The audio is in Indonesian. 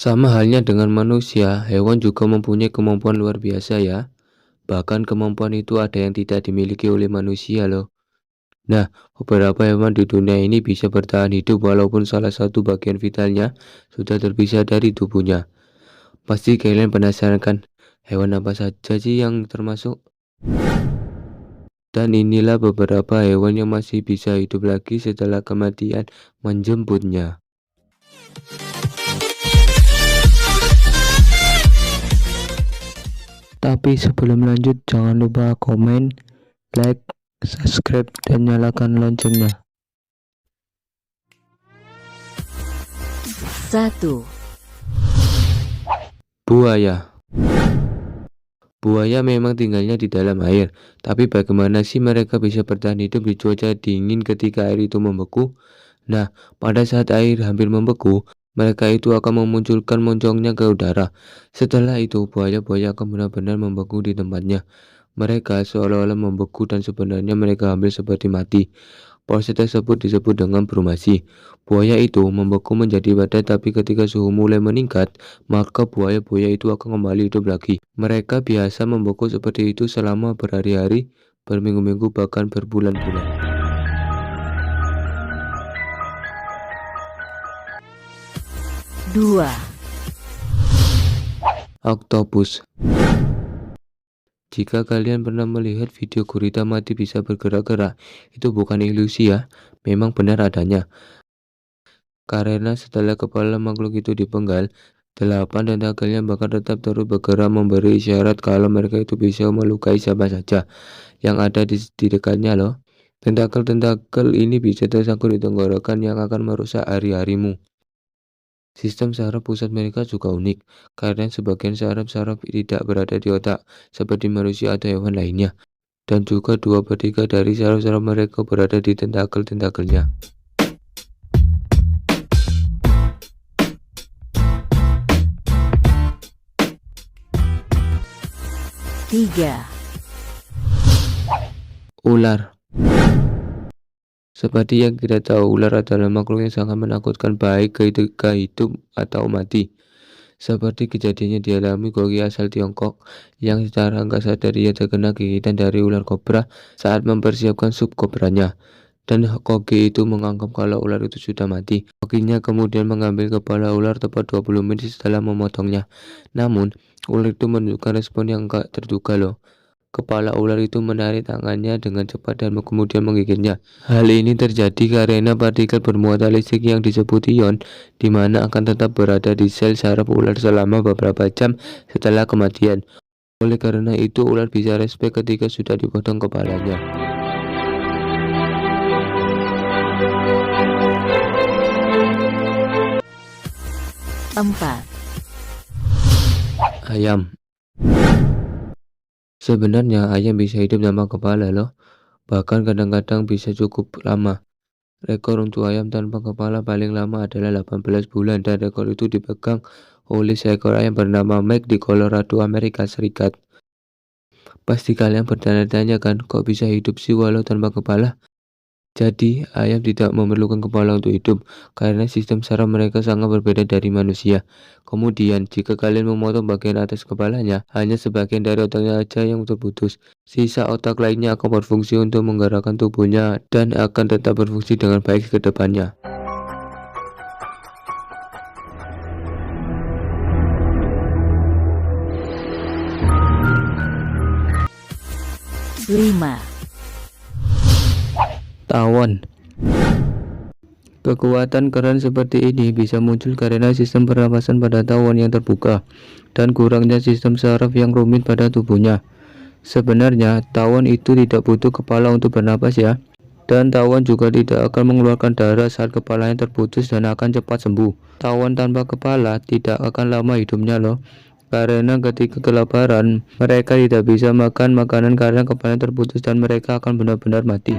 Sama halnya dengan manusia, hewan juga mempunyai kemampuan luar biasa ya. Bahkan kemampuan itu ada yang tidak dimiliki oleh manusia loh. Nah, beberapa hewan di dunia ini bisa bertahan hidup walaupun salah satu bagian vitalnya sudah terpisah dari tubuhnya. Pasti kalian penasaran kan, hewan apa saja sih yang termasuk? Dan inilah beberapa hewan yang masih bisa hidup lagi setelah kematian menjemputnya. Tapi sebelum lanjut, jangan lupa komen, like, subscribe, dan nyalakan loncengnya. 1. Buaya. Buaya memang tinggalnya di dalam air, tapi bagaimana sih mereka bisa bertahan hidup di cuaca dingin ketika air itu membeku? Nah, pada saat air hampir membeku, mereka itu akan memunculkan moncongnya ke udara. Setelah itu, buaya-buaya akan benar-benar membeku di tempatnya. Mereka seolah-olah membeku dan sebenarnya mereka hampir seperti mati. Proses tersebut disebut dengan brumasi. Buaya itu membeku menjadi padat, tapi ketika suhu mulai meningkat, maka buaya-buaya itu akan kembali hidup lagi. Mereka biasa membeku seperti itu selama berhari-hari, berminggu-minggu, bahkan berbulan-bulan. 2. Oktopus. Jika kalian pernah melihat video gurita mati bisa bergerak-gerak, itu bukan ilusi ya, memang benar adanya. Karena setelah kepala makhluk itu dipenggal, 8 tentakelnya bahkan tetap terus bergerak, memberi isyarat kalau mereka itu bisa melukai siapa saja yang ada di dekatnya loh. Tentakel-tentakel ini bisa tersangkut di tenggorokan yang akan merusak hari-harimu. Sistem saraf pusat mereka juga unik, karena sebagian saraf-saraf tidak berada di otak, seperti manusia atau hewan lainnya. Dan juga 2/3 dari saraf-saraf mereka berada di tentakel-tentakelnya. 3. Ular. Seperti yang kita tahu, ular adalah makhluk yang sangat menakutkan, baik ketika hidup atau mati. Seperti kejadiannya dialami Gogi asal Tiongkok, yang secara nggak sadar ia terkena gigitan dari ular kobra saat mempersiapkan sup kobranya. Dan Gogi itu menganggap kalau ular itu sudah mati. Goginya kemudian mengambil kepala ular tepat 20 menit setelah memotongnya. Namun, ular itu menunjukkan respon yang nggak terduga loh. Kepala ular itu menarik tangannya dengan cepat dan kemudian menggigitnya. Hal ini terjadi karena partikel bermuatan listrik yang disebut ion, di mana akan tetap berada di sel saraf ular selama beberapa jam setelah kematian. Oleh karena itu, ular bisa respek ketika sudah dipotong kepalanya. 4. Ayam. Sebenarnya ayam bisa hidup tanpa kepala loh, bahkan kadang-kadang bisa cukup lama. Rekor untuk ayam tanpa kepala paling lama adalah 18 bulan, dan rekor itu dipegang oleh seekor ayam bernama Mike di Colorado, Amerika Serikat. Pasti kalian bertanya-tanya kan, kok bisa hidup sih walau tanpa kepala? Jadi, ayam tidak memerlukan kepala untuk hidup, karena sistem saraf mereka sangat berbeda dari manusia. Kemudian, jika kalian memotong bagian atas kepalanya, hanya sebagian dari otaknya aja yang terputus. Sisa otak lainnya akan berfungsi untuk menggerakkan tubuhnya dan akan tetap berfungsi dengan baik ke depannya. 5. Tawon. Kekuatan keren seperti ini bisa muncul karena sistem pernapasan pada tawon yang terbuka dan kurangnya sistem saraf yang rumit pada tubuhnya. Sebenarnya, tawon itu tidak butuh kepala untuk bernapas ya. Dan tawon juga tidak akan mengeluarkan darah saat kepalanya terputus dan akan cepat sembuh. Tawon tanpa kepala tidak akan lama hidupnya loh. Karena ketika kelaparan, mereka tidak bisa makan makanan karena kepalanya terputus dan mereka akan benar-benar mati.